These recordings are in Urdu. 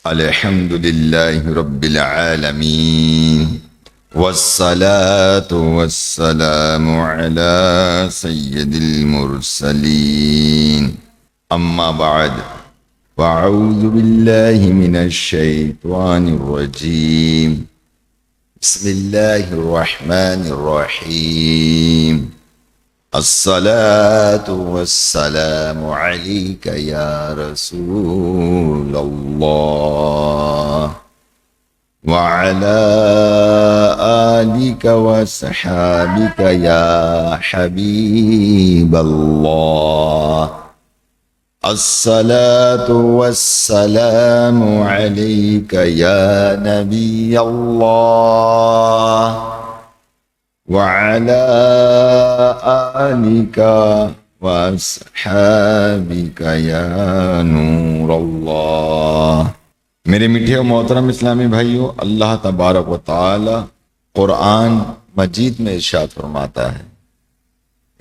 الحمد لله رب العالمين والصلاة والسلام على سيد المرسلين أما بعد فأعوذ بالله من الشيطان الرجيم بسم الله الرحمن الرحيم الصلاة والسلام عليك يا رسول الله وعلى آلك وصحابك يا حبيب الله الصلاة والسلام عليك يا نبي الله وعلى آلك وأصحابك يا نور اللہ۔ میرے میٹھے و محترم اسلامی بھائیوں، اللہ تبارک و تعالی قرآن مجید میں ارشاد فرماتا ہے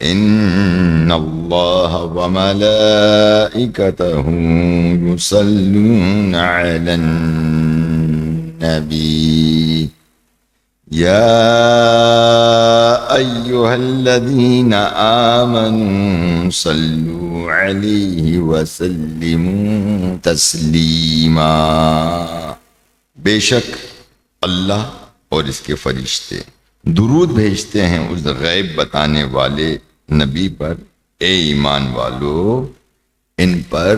ان اللہ وملائکتہ یصلون علی النبی یا ایہا الذین آمنوا صلوا علیہ وسلموا تسلیما۔ بے شک اللہ اور اس کے فرشتے درود بھیجتے ہیں اس غیب بتانے والے نبی پر، اے ایمان والو ان پر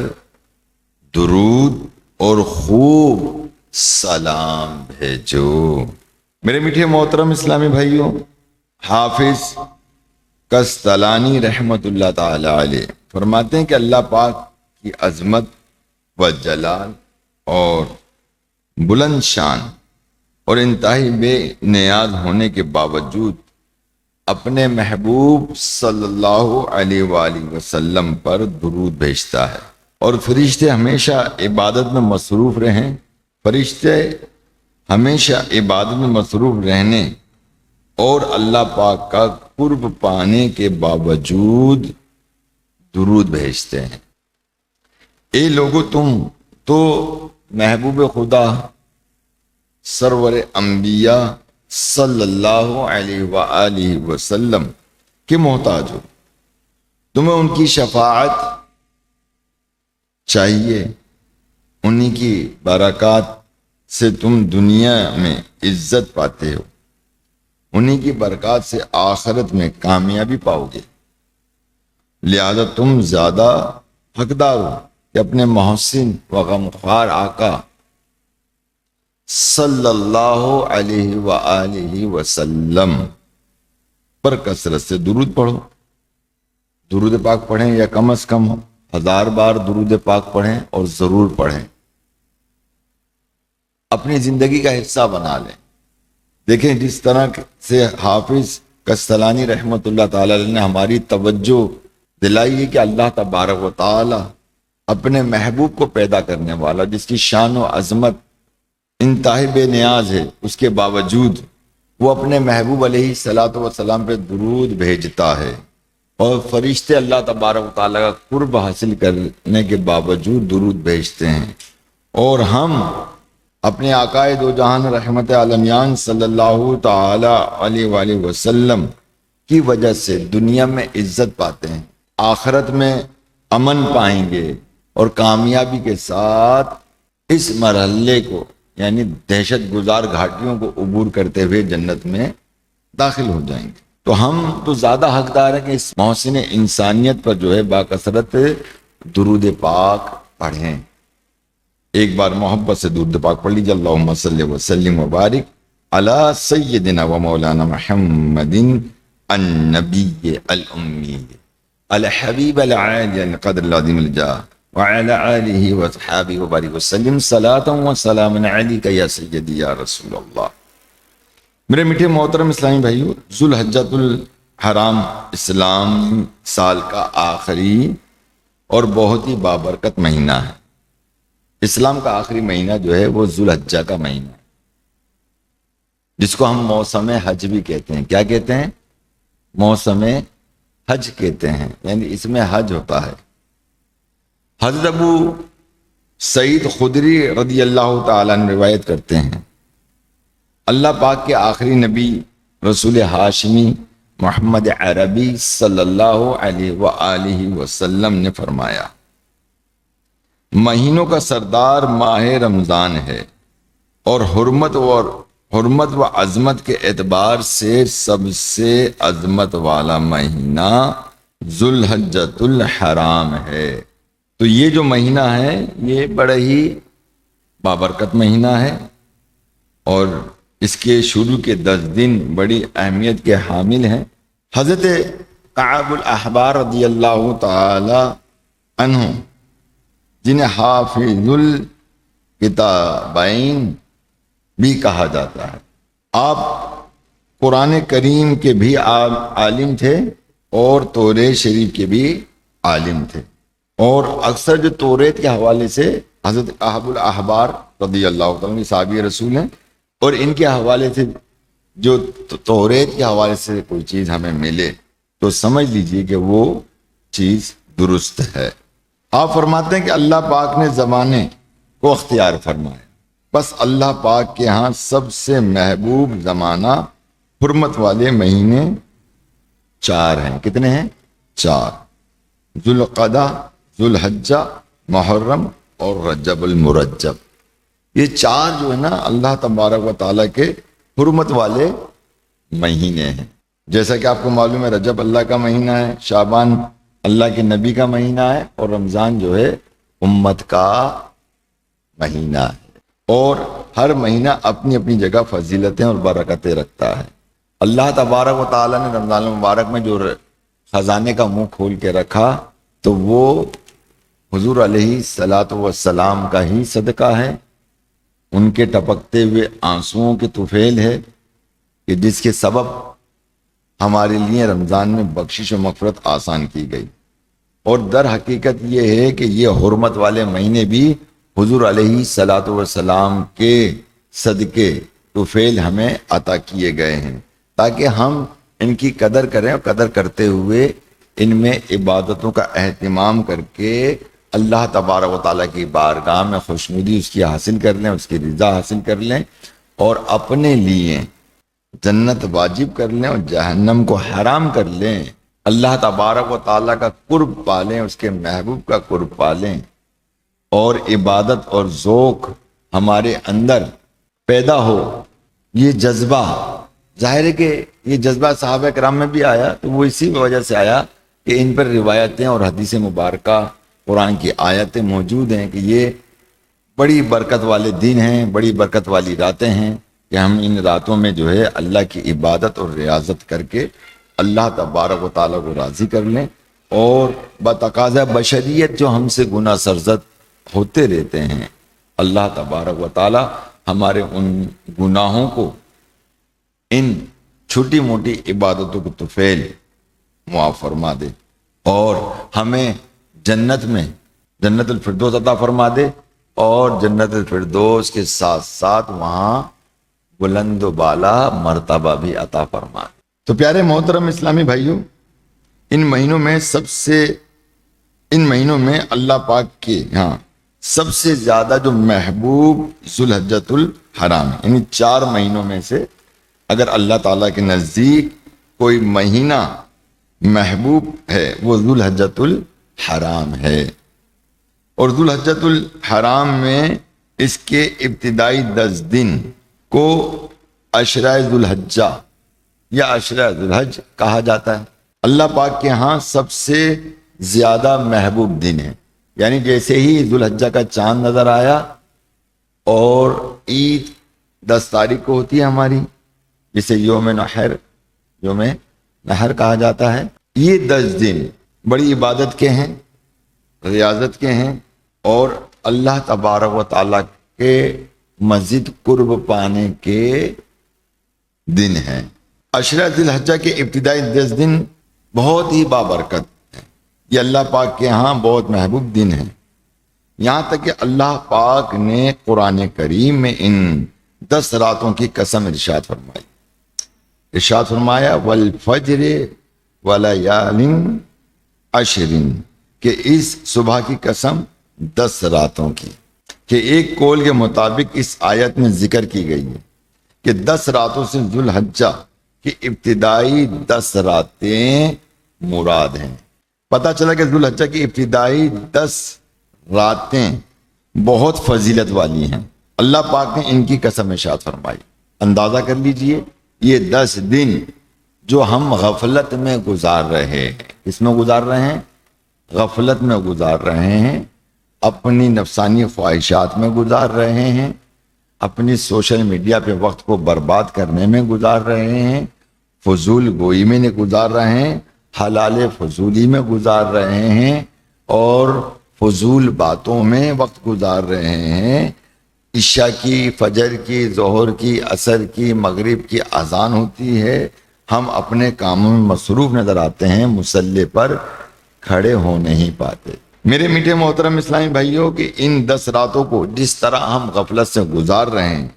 درود اور خوب سلام بھیجو۔ میرے میٹھے محترم اسلامی بھائیوں، حافظ قسطلانی رحمت اللہ تعالی علیہ فرماتے ہیں کہ اللہ پاک کی عظمت و جلال اور بلند شان اور انتہائی بے نیاز ہونے کے باوجود اپنے محبوب صلی اللہ علیہ وآلہ وسلم پر درود بھیجتا ہے، اور فرشتے ہمیشہ عبادت میں مصروف رہیں، فرشتے ہمیشہ عبادت میں مصروف رہنے اور اللہ پاک کا قرب پانے کے باوجود درود بھیجتے ہیں۔ اے لوگو، تم تو محبوب خدا سرور انبیاء صلی اللہ علیہ وآلہ وسلم کے محتاج ہو، تمہیں ان کی شفاعت چاہیے، انہی کی برکات سے تم دنیا میں عزت پاتے ہو، انہی کی برکات سے آخرت میں کامیابی پاؤ گے، لہذا تم زیادہ حقدار ہو کہ اپنے محسن و غمخوار آقا صلی اللہ علیہ وآلہ وسلم پر کثرت سے درود پڑھو۔ درود پاک پڑھیں یا کم از کم 1000 بار درود پاک پڑھیں، اور ضرور پڑھیں، اپنی زندگی کا حصہ بنا لیں۔ دیکھیں جس طرح سے حافظ قسطلانی رحمت اللہ تعالی علیہ نے ہماری توجہ دلائی ہے کہ اللہ تبارک و تعالی اپنے محبوب کو پیدا کرنے والا، جس کی شان و عظمت انتہائی بے نیاز ہے، اس کے باوجود وہ اپنے محبوب علیہ الصلوۃ والسلام پہ درود بھیجتا ہے، اور فرشتے اللہ تبارک و تعالی کا قرب حاصل کرنے کے باوجود درود بھیجتے ہیں، اور ہم اپنے آقا دو جہان رحمت عالمیان صلی اللہ تعالی علیہ وآلہ وسلم کی وجہ سے دنیا میں عزت پاتے ہیں، آخرت میں امن پائیں گے، اور کامیابی کے ساتھ اس مرحلے کو یعنی دہشت گزار گھاٹیوں کو عبور کرتے ہوئے جنت میں داخل ہو جائیں گے۔ تو ہم تو زیادہ حقدار ہیں کہ اس محسن انسانیت پر جو ہے باکثرت درود پاک پڑھیں۔ ایک بار محبت سے درود پاک پڑھ لیجیے، اللہم صلی وسلم وبارک علی سیدنا و مولانا محمد النبی الامی الحبیب العالی القدر العظیم الجاہ وعلی آلہ وصحابہ وبارک وسلم صلاۃ و سلام علیک یا سیدی یا رسول اللہ۔ میرے میٹھے محترم اسلامی بھائیو، ذو الحجۃ الحرام اسلام سال کا آخری اور بہت ہی بابرکت مہینہ ہے۔ اسلام کا آخری مہینہ جو ہے وہ ذو الحجہ کا مہینہ ہے، جس کو ہم موسم حج بھی کہتے ہیں۔ کیا کہتے ہیں؟ موسم حج کہتے ہیں، یعنی اس میں حج ہوتا ہے۔ حضرت ابو سعید خدری رضی اللہ تعالیٰ عنہ روایت کرتے ہیں، اللہ پاک کے آخری نبی رسول ہاشمی محمد عربی صلی اللہ علیہ وآلہ وسلم نے فرمایا، مہینوں کا سردار ماہ رمضان ہے، اور حرمت و عظمت کے اعتبار سے سب سے عظمت والا مہینہ ذوالحجۃ الحرام ہے۔ تو یہ جو مہینہ ہے یہ بڑا ہی بابرکت مہینہ ہے، اور اس کے شروع کے 10 دن بڑی اہمیت کے حامل ہیں۔ حضرت کعب الاحبار رضی اللہ تعالی عنہ، جنہیں حافظ الکتابین بھی کہا جاتا ہے، آپ قرآن کریم کے بھی عالم تھے اور توریت شریف کے بھی عالم تھے، اور اکثر جو توریت کے حوالے سے حضرت کعب الاحبار رضی اللہ تعالیٰ عنہ صحابی رسول ہیں، اور ان کے حوالے سے جو توریت کے حوالے سے کوئی چیز ہمیں ملے تو سمجھ لیجئے کہ وہ چیز درست ہے۔ آپ فرماتے ہیں کہ اللہ پاک نے زمانے کو اختیار فرمایا، بس اللہ پاک کے ہاں سب سے محبوب زمانہ حرمت والے مہینے 4 ہیں۔ کتنے ہیں؟ 4، ذوالقعدہ، ذوالحجہ، محرم اور رجب المرجب۔ یہ 4 جو ہے نا اللہ تبارک و تعالیٰ کے حرمت والے مہینے ہیں۔ جیسا کہ آپ کو معلوم ہے رجب اللہ کا مہینہ ہے، شعبان اللہ کے نبی کا مہینہ ہے، اور رمضان جو ہے امت کا مہینہ ہے، اور ہر مہینہ اپنی اپنی جگہ فضیلتیں اور برکتیں رکھتا ہے۔ اللہ تبارک و تعالیٰ نے رمضان المبارک میں جو خزانے کا منہ کھول کے رکھا تو وہ حضور علیہ الصلاۃ والسلام کا ہی صدقہ ہے، ان کے ٹپکتے ہوئے آنسوؤں کے طفیل ہے کہ جس کے سبب ہمارے لیے رمضان میں بخشش و مغفرت آسان کی گئی۔ اور در حقیقت یہ ہے کہ یہ حرمت والے مہینے بھی حضور علیہ الصلاۃ والسلام کے صدقے طفیل ہمیں عطا کیے گئے ہیں، تاکہ ہم ان کی قدر کریں، اور قدر کرتے ہوئے ان میں عبادتوں کا اہتمام کر کے اللہ تبارک و تعالیٰ کی بارگاہ میں خوشنودی اس کی حاصل کر لیں، اس کی رضا حاصل کر لیں، اور اپنے لیے جنت واجب کر لیں اور جہنم کو حرام کر لیں، اللہ تبارک و تعالیٰ کا قرب پالیں، اس کے محبوب کا قرب پالیں، اور عبادت اور ذوق ہمارے اندر پیدا ہو۔ یہ جذبہ ظاہر ہے کہ یہ جذبہ صحابہ کرام میں بھی آیا، تو وہ اسی وجہ سے آیا کہ ان پر روایتیں اور حدیث مبارکہ قرآن کی آیتیں موجود ہیں کہ یہ بڑی برکت والے دن ہیں، بڑی برکت والی راتیں ہیں، کہ ہم ان راتوں میں جو ہے اللہ کی عبادت اور ریاضت کر کے اللہ تبارک و تعالیٰ کو راضی کر لیں، اور بتقاضا بشریت جو ہم سے گناہ سرزد ہوتے رہتے ہیں، اللہ تبارک و تعالیٰ ہمارے ان گناہوں کو ان چھوٹی موٹی عبادتوں کو طفیل معاف فرما دے، اور ہمیں جنت میں جنت الفردوس عطا فرما دے، اور جنت الفردوس کے ساتھ ساتھ وہاں بلند و بالا مرتبہ بھی عطا فرما دے۔ تو پیارے محترم اسلامی بھائیوں، ان مہینوں میں اللہ پاک کے ہاں سب سے زیادہ جو محبوب ذوالحجۃ الحرام ہے، یعنی 4 مہینوں میں سے اگر اللہ تعالیٰ کے نزدیک کوئی مہینہ محبوب ہے وہ ذوالحجۃ الحرام ہے، اور ذوالحجۃ الحرام میں اس کے ابتدائی 10 دن کو عشرہ ذوالحجہ یا عشرہ ذوالحج کہا جاتا ہے۔ اللہ پاک کے ہاں سب سے زیادہ محبوب دن ہے، یعنی جیسے ہی ذوالحجہ کا چاند نظر آیا، اور عید 10 تاریخ کو ہوتی ہے ہماری، جسے یوم نحر کہا جاتا ہے، یہ 10 دن بڑی عبادت کے ہیں، ریاضت کے ہیں، اور اللہ تبارک و تعالیٰ کے مزید قرب پانے کے دن ہیں۔ عشرہ ذی الحجہ کے ابتدائی 10 دن بہت ہی بابرکت ہیں، یہ اللہ پاک کے ہاں بہت محبوب دن ہیں، یہاں تک کہ اللہ پاک نے قرآن کریم میں ان 10 راتوں کی قسم ارشاد فرمایا والفجر ولیال عشر، کہ اس صبح کی قسم 10 راتوں کی، کہ ایک قول کے مطابق اس آیت میں ذکر کی گئی ہے کہ 10 راتوں سے ذو الحجہ کی ابتدائی 10 راتیں مراد ہیں۔ پتہ چلا کہ ذو الحجہ کی ابتدائی 10 راتیں بہت فضیلت والی ہیں۔ اللہ پاک نے ان کی قسم ارشاد فرمائی۔ اندازہ کر لیجئے، یہ 10 دن جو ہم غفلت میں گزار رہے ہیں، کس میں گزار رہے ہیں؟ غفلت میں گزار رہے ہیں، اپنی نفسانی خواہشات میں گزار رہے ہیں، اپنی سوشل میڈیا پہ وقت کو برباد کرنے میں گزار رہے ہیں، فضول گوئی میں گزار رہے ہیں، حلال فضولی میں گزار رہے ہیں اور فضول باتوں میں وقت گزار رہے ہیں۔ عشاء کی، فجر کی، ظہر کی، عصر کی، مغرب کی اذان ہوتی ہے، ہم اپنے کاموں میں مصروف نظر آتے ہیں، مصلی پر کھڑے ہو نہیں پاتے۔ میرے میٹھے محترم اسلامی بھائیوں کہ ان 10 راتوں کو جس طرح ہم غفلت سے گزار رہے ہیں،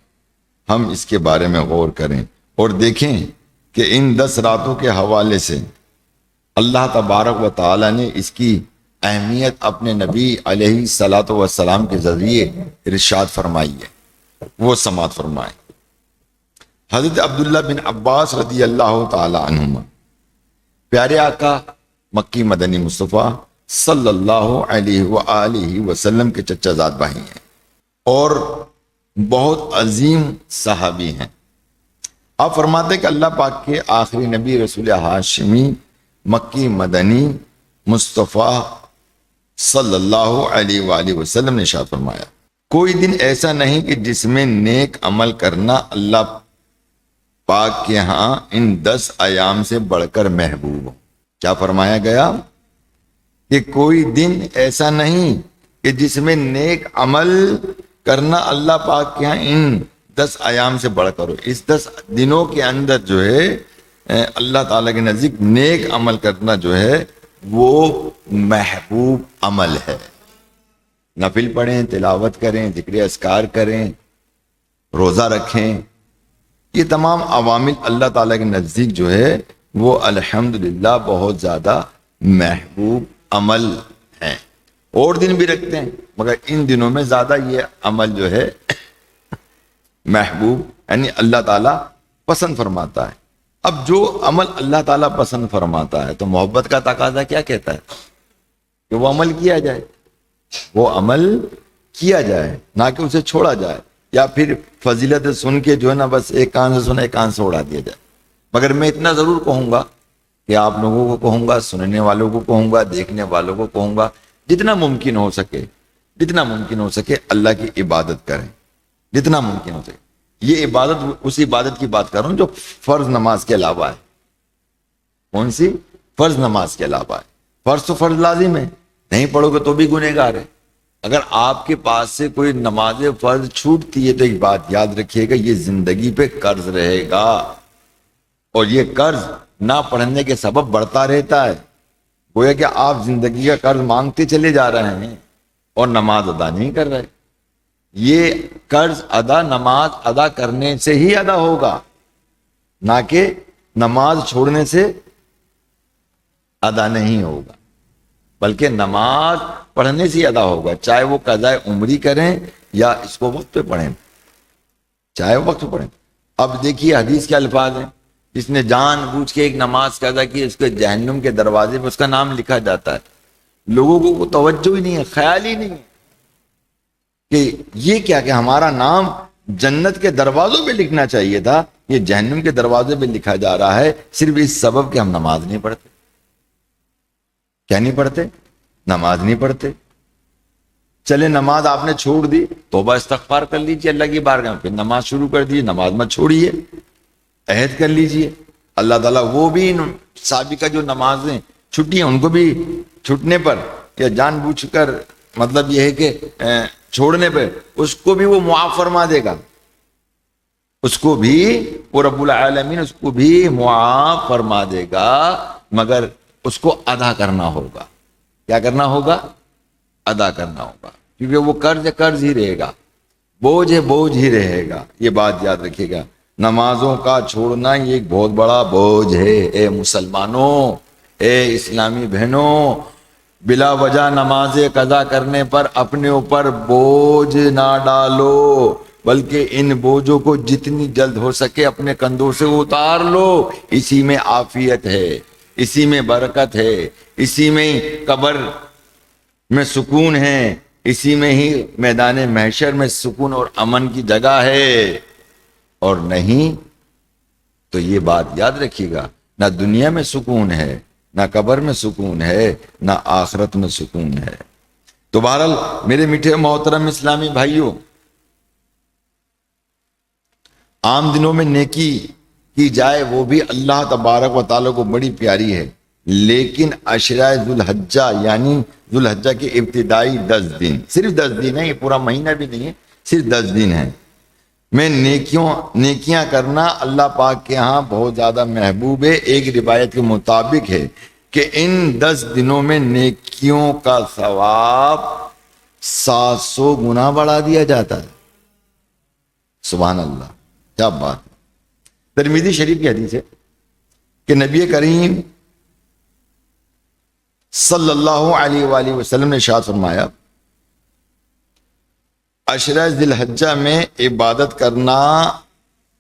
ہم اس کے بارے میں غور کریں اور دیکھیں کہ ان 10 راتوں کے حوالے سے اللہ تبارک و تعالی نے اس کی اہمیت اپنے نبی علیہ الصلاۃ والسلام کے ذریعے ارشاد فرمائی ہے، وہ سماعت فرمائیں۔ حضرت عبداللہ بن عباس رضی اللہ تعالی عنہما پیارے آقا مکی مدنی مصطفیٰ صلی اللہ علیہ وآلہ وسلم کے چچا زاد بھائی ہیں اور بہت عظیم صحابی ہیں۔ آپ فرماتے ہیں کہ اللہ پاک کے آخری نبی رسول ہاشمی مکی مدنی مصطفیٰ صلی اللہ علیہ وآلہ وسلم نے ارشاد فرمایا، کوئی دن ایسا نہیں کہ جس میں نیک عمل کرنا اللہ پاک کے ہاں ان 10 ایام سے بڑھ کر محبوب ہو۔ کیا فرمایا گیا؟ کہ کوئی دن ایسا نہیں کہ جس میں نیک عمل کرنا اللہ پاک کے ہاں ان 10 ایام سے بڑھ کر ہو۔ اس 10 دنوں کے اندر جو ہے اللہ تعالیٰ کے نزدیک نیک عمل کرنا جو ہے وہ محبوب عمل ہے۔ نفل پڑھیں، تلاوت کریں، ذکر اذکار کریں، روزہ رکھیں، یہ تمام عوامل اللہ تعالیٰ کے نزدیک جو ہے وہ الحمدللہ بہت زیادہ محبوب عمل ہیں۔ اور دن بھی رکھتے ہیں مگر ان دنوں میں زیادہ یہ عمل جو ہے محبوب یعنی اللہ تعالیٰ پسند فرماتا ہے۔ اب جو عمل اللہ تعالیٰ پسند فرماتا ہے تو محبت کا تقاضا کیا کہتا ہے؟ کہ وہ عمل کیا جائے، وہ عمل کیا جائے، نہ کہ اسے چھوڑا جائے یا پھر فضیلت سن کے جو ہے نا بس ایک کان سے سنا ایک کان سے اڑا دیا جائے۔ مگر میں اتنا ضرور کہوں گا کہ آپ لوگوں کو کہوں گا، سننے والوں کو کہوں گا، دیکھنے والوں کو کہوں گا، جتنا ممکن ہو سکے اللہ کی عبادت کریں، جتنا ممکن ہو سکے۔ یہ عبادت اس عبادت کی بات کر رہا ہوں جو فرض نماز کے علاوہ ہے۔ کون سی؟ فرض نماز کے علاوہ ہے۔ فرض تو فرض لازم ہے، نہیں پڑھو گے تو بھی گنہگار ہے۔ اگر آپ کے پاس سے کوئی نماز فرض چھوٹتی ہے تو ایک بات یاد رکھیے گا، یہ زندگی پہ قرض رہے گا اور یہ قرض نہ پڑھنے کے سبب بڑھتا رہتا ہے۔ گویا کہ آپ زندگی کا قرض مانگتے چلے جا رہے ہیں اور نماز ادا نہیں کر رہے۔ یہ قرض ادا نماز ادا کرنے سے ہی ادا ہوگا، نہ کہ نماز چھوڑنے سے ادا نہیں ہوگا، بلکہ نماز پڑھنے سے ادا ہوگا، چاہے وہ قضاء عمری کریں یا اس کو وقت پہ پڑھیں، چاہے وقت پہ پڑھیں۔ اب دیکھیے حدیث کے الفاظ ہیں، جس نے جان بوجھ کے ایک نماز قضا کی اس کے جہنم کے دروازے میں اس کا نام لکھا جاتا ہے۔ لوگوں کو توجہ ہی نہیں ہے، خیال ہی نہیں ہے کہ یہ کیا کہ ہمارا نام جنت کے دروازوں پہ لکھنا چاہیے تھا، یہ جہنم کے دروازے پہ لکھا جا رہا ہے صرف اس سبب کہ ہم نماز نہیں پڑھتے۔ کیا نہیں پڑھتے؟ نماز نہیں پڑھتے۔ چلے نماز آپ نے چھوڑ دی، توبہ استغفار کر لیجیے اللہ کی بارگاہ میں، پھر نماز شروع کر دیجیے، نماز مت چھوڑیے، عہد کر لیجیے اللہ تعالیٰ وہ بھی سابقہ جو نمازیں چھٹی ہیں ان کو بھی چھٹنے پر یا جان بوجھ کر مطلب یہ ہے کہ چھوڑنے پہ اس کو بھی وہ معاف فرما دے گا، اس کو بھی وہ رب العالمین اس کو بھی معاف فرما دے گا، مگر اس کو ادا کرنا ہوگا۔ کیا کرنا ہوگا؟ ادا کرنا ہوگا، کیونکہ وہ قرض ہی رہے گا، بوجھ ہی رہے گا۔ یہ بات یاد رکھیے گا، نمازوں کا چھوڑنا یہ ایک بہت بڑا بوجھ ہے۔ اے مسلمانوں، اے اسلامی بہنوں، بلا وجہ نماز قضا کرنے پر اپنے اوپر بوجھ نہ ڈالو، بلکہ ان بوجھوں کو جتنی جلد ہو سکے اپنے کندھوں سے اتار لو۔ اسی میں عافیت ہے، اسی میں برکت ہے، اسی میں قبر میں سکون ہے، اسی میں ہی میدان محشر میں سکون اور امن کی جگہ ہے۔ اور نہیں تو یہ بات یاد رکھیے گا، نہ دنیا میں سکون ہے، نہ قبر میں سکون ہے، نہ آخرت میں سکون ہے۔ تو بہرحال میرے میٹھے محترم اسلامی بھائیوں، عام دنوں میں نیکی کی جائے وہ بھی اللہ تبارک و تعالیٰ کو بڑی پیاری ہے، لیکن عشرہ ذوالحجہ یعنی ذوالحجہ کے ابتدائی 10 دن، صرف 10 دن ہے، یہ پورا مہینہ بھی نہیں ہے، صرف 10 دن ہے، میں نیکیاں کرنا اللہ پاک کے ہاں بہت زیادہ محبوب ہے۔ ایک روایت کے مطابق ہے کہ ان 10 دنوں میں نیکیوں کا ثواب 700 گنا بڑھا دیا جاتا ہے۔ سبحان اللہ، کیا بات ہے۔ ترمذی شریف کی حدیث ہے کہ نبی کریم صلی اللہ علیہ وآلہ وسلم نے ارشاد فرمایا، عشرہ ذی الحجہ میں عبادت کرنا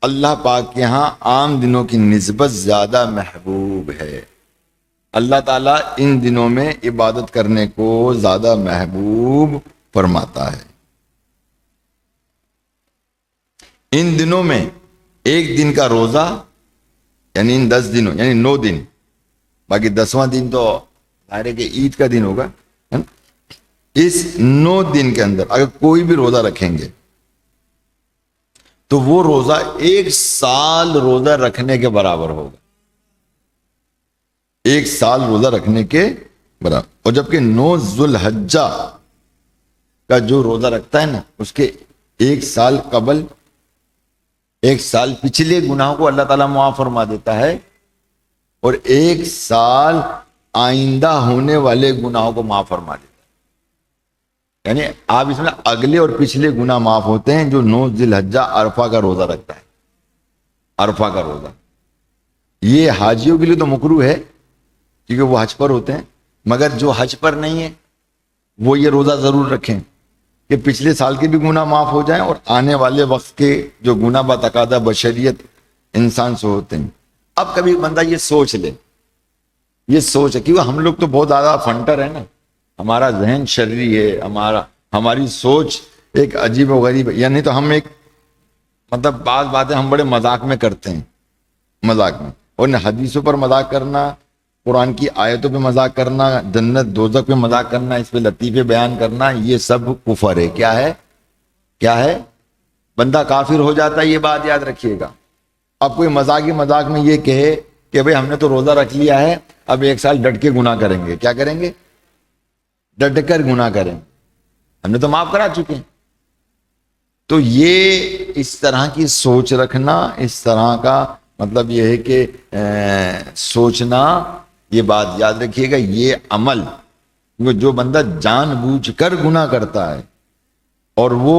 اللہ پاک کے ہاں عام دنوں کی نسبت زیادہ محبوب ہے۔ اللہ تعالیٰ ان دنوں میں عبادت کرنے کو زیادہ محبوب فرماتا ہے۔ ان دنوں میں ایک دن کا روزہ، یعنی ان 10 دنوں یعنی 9 دن، باقی 10واں دن تو ظاہر ہے کہ عید کا دن ہوگا، اس 9 دن کے اندر اگر کوئی بھی روزہ رکھیں گے تو وہ روزہ 1 سال روزہ رکھنے کے برابر ہوگا، 1 سال روزہ رکھنے کے برابر۔ اور جبکہ 9 ذوالحجہ کا جو روزہ رکھتا ہے نا، اس کے 1 سال قبل 1 سال پچھلے گناہوں کو اللہ تعالیٰ معاف فرما دیتا ہے، اور 1 سال آئندہ ہونے والے گناہوں کو معاف فرما دیتا ہے۔ یعنی آپ اس میں اگلے اور پچھلے گناہ معاف ہوتے ہیں جو 9 ذی الحجہ عرفہ کا روزہ رکھتا ہے۔ عرفہ کا روزہ یہ حاجیوں کے لیے تو مکروہ ہے کیونکہ وہ حج پر ہوتے ہیں، مگر جو حج پر نہیں ہے وہ یہ روزہ ضرور رکھیں کہ پچھلے سال کے بھی گناہ معاف ہو جائیں اور آنے والے وقت کے جو گناہ بتقاضا بشریت انسان سے ہوتے ہیں۔ اب کبھی بندہ یہ سوچ لے، یہ سوچ ہے کیونکہ ہم لوگ تو بہت زیادہ فنٹر ہے نا، ہمارا ذہن شرری ہے، ہماری سوچ ایک عجیب و غریب ہے، یعنی تو ہم ایک مطلب بعض باتیں ہم بڑے مذاق میں کرتے ہیں، مذاق میں، اور حدیثوں پر مذاق کرنا، قرآن کی آیتوں پہ مذاق کرنا، جنت دوزخ پہ مذاق کرنا، اس پہ لطیفے بیان کرنا، یہ سب کفر ہے۔ کیا ہے؟ کیا ہے؟ بندہ کافر ہو جاتا ہے، یہ بات یاد رکھیے گا۔ اب کوئی مذاق میں یہ کہے کہ بھئی ہم نے تو روزہ رکھ لیا ہے، اب 1 سال ڈٹ کے گناہ کریں گے۔ کیا کریں گے؟ ڈٹ کر گناہ کریں، ہم نے تو معاف کرا چکے ہیں۔ تو یہ اس طرح کی سوچ رکھنا، اس طرح کا مطلب یہ ہے کہ سوچنا، یہ بات یاد رکھیے گا، یہ عمل جو بندہ جان بوجھ کر گناہ کرتا ہے، اور وہ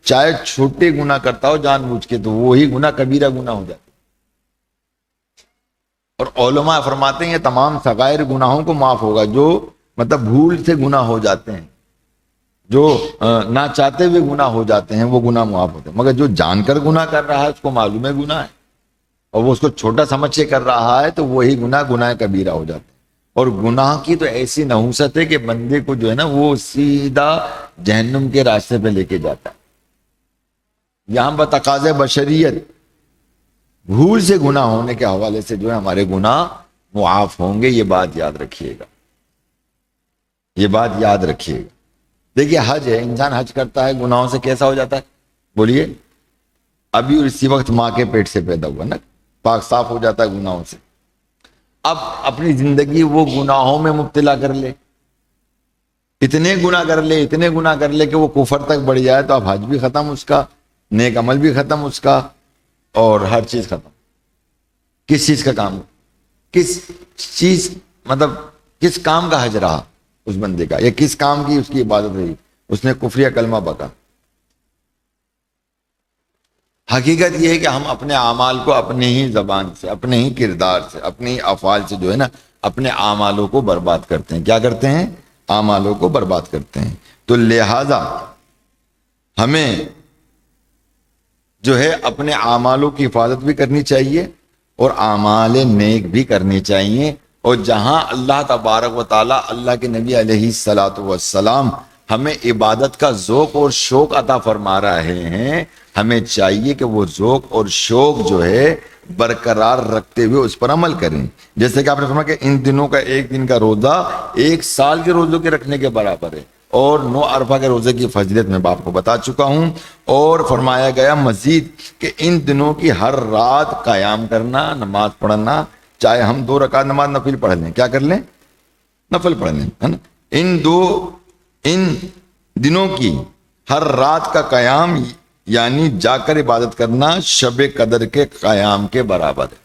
چاہے چھوٹے گناہ کرتا ہو جان بوجھ کے، تو وہی گناہ کبیرہ گناہ ہو جاتا ہے۔ اور علماء فرماتے ہیں یہ تمام صغائر گناہوں کو معاف ہوگا، جو مطلب بھول سے گناہ ہو جاتے ہیں، جو نہ چاہتے ہوئے گناہ ہو جاتے ہیں، وہ گناہ معاف ہوتے ہیں، مگر جو جان کر گناہ کر رہا ہے اس کو معلوم ہے گناہ ہے، اور وہ اس کو چھوٹا سمجھ کے کر رہا ہے، تو وہی گناہ کبیرہ ہو جاتے ہیں۔ اور گناہ کی تو ایسی نحوست ہے کہ بندے کو جو ہے نا وہ سیدھا جہنم کے راستے پہ لے کے جاتا ہے۔ یہاں بتقاضے بشریت بھول سے گناہ ہونے کے حوالے سے جو ہے ہمارے گناہ معاف ہوں گے، یہ بات یاد رکھیے گا، یہ بات یاد رکھیے گا۔ دیکھیے حج ہے، انسان حج کرتا ہے، گناہوں سے کیسا ہو جاتا ہے؟ بولیے، ابھی اسی وقت ماں کے پیٹ سے پیدا ہوا نا، پاک صاف ہو جاتا ہے گناہوں سے۔ اب اپنی زندگی وہ گناہوں میں مبتلا کر لے، اتنے گناہ کر لے کہ وہ کفر تک بڑھ جائے، تو اب حج بھی ختم اس کا، نیک عمل بھی ختم اس کا، اور ہر چیز ختم۔ کس چیز کا کام؟ مطلب کس کام کا حج رہا اس بندے کا، یا کس کام کی اس کی عبادت رہی؟ اس نے کفر یا کلمہ بکا۔ حقیقت یہ ہے کہ ہم اپنے اعمال کو اپنے ہی زبان سے، اپنے ہی کردار سے، اپنے ہی افعال سے جو ہے نا اپنے اعمالوں کو برباد کرتے ہیں۔ کیا کرتے ہیں؟ اعمالوں کو برباد کرتے ہیں. تو لہذا ہمیں جو ہے اپنے اعمالوں کی حفاظت بھی کرنی چاہیے اور اعمال نیک بھی کرنی چاہیے. اور جہاں اللہ تبارک و تعالی اللہ کے نبی علیہ الصلوۃ والسلام ہمیں عبادت کا ذوق اور شوق عطا فرما رہے ہیں، ہمیں چاہیے کہ وہ ذوق اور شوق جو ہے برقرار رکھتے ہوئے اس پر عمل کریں. جیسے کہ آپ نے فرمایا کہ ان دنوں کا ایک دن کا روزہ 1 سال کے روزوں کے رکھنے کے برابر ہے، اور 9 عرفہ کے روزے کی فضیلت میں آپ کو بتا چکا ہوں. اور فرمایا گیا مزید کہ ان دنوں کی ہر رات قیام کرنا، نماز پڑھنا، چاہے ہم 2 رکعت نماز نفل پڑھ لیں، کیا کر لیں؟ نفل پڑھ لیں، ہے نا. ان دنوں کی ہر رات کا قیام یعنی جا کر عبادت کرنا شب قدر کے قیام کے برابر ہے.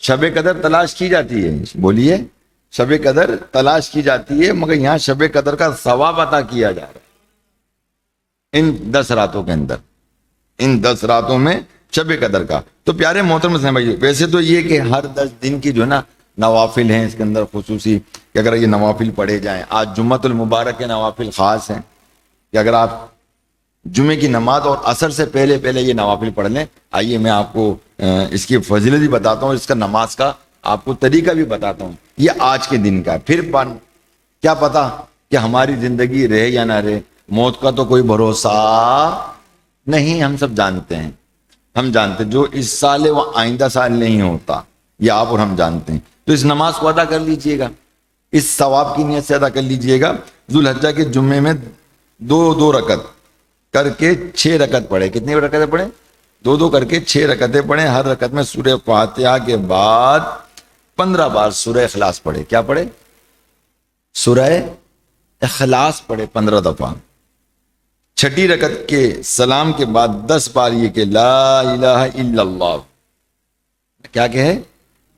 شب قدر تلاش کی جاتی ہے، بولیے، شب قدر تلاش کی جاتی ہے، مگر یہاں شب قدر کا ثواب عطا کیا جا رہا ہے ان 10 راتوں کے اندر، ان 10 راتوں میں شب قدر کا. تو پیارے محترم اسلام بھائی، ویسے تو یہ کہ ہر 10 دن کی جو ہے نا نوافل ہیں اس کے اندر خصوصی، کہ اگر یہ نوافل پڑھے جائیں. آج جمعۃ المبارک کے نوافل خاص ہیں کہ اگر آپ جمعے کی نماز اور عصر سے پہلے یہ نوافل پڑھ لیں. آئیے میں آپ کو اس کی فضیلت بھی بتاتا ہوں، اس کا نماز کا آپ کو طریقہ بھی بتاتا ہوں. یہ آج کے دن کا، پھر کیا پتا کہ ہماری زندگی رہے یا نہ رہے، موت کا تو کوئی بھروسہ نہیں. ہم سب جانتے ہیں، ہم جانتے ہیں جو اس سال ہے وہ آئندہ سال نہیں ہوتا، یہ آپ اور ہم جانتے ہیں. تو اس نماز کو ادا کر لیجئے گا، اس ثواب کی نیت سے ادا کر لیجئے گا. ذوالحجہ کے جمعے میں 2 رکعت کر کے 6 رکعت پڑھے. کتنی رکعتیں پڑھیں؟ 2 کر کے 6 رکعتیں پڑھیں. ہر رکعت میں سورہ فاتحہ کے بعد 15 بار سورہ اخلاص پڑھے. کیا پڑھے؟ سورہ اخلاص پڑھے 15 دفعہ. چھٹی رکعت کے سلام کے بعد 10 بار یہ کہ لا الہ الا اللہ. کیا کہے؟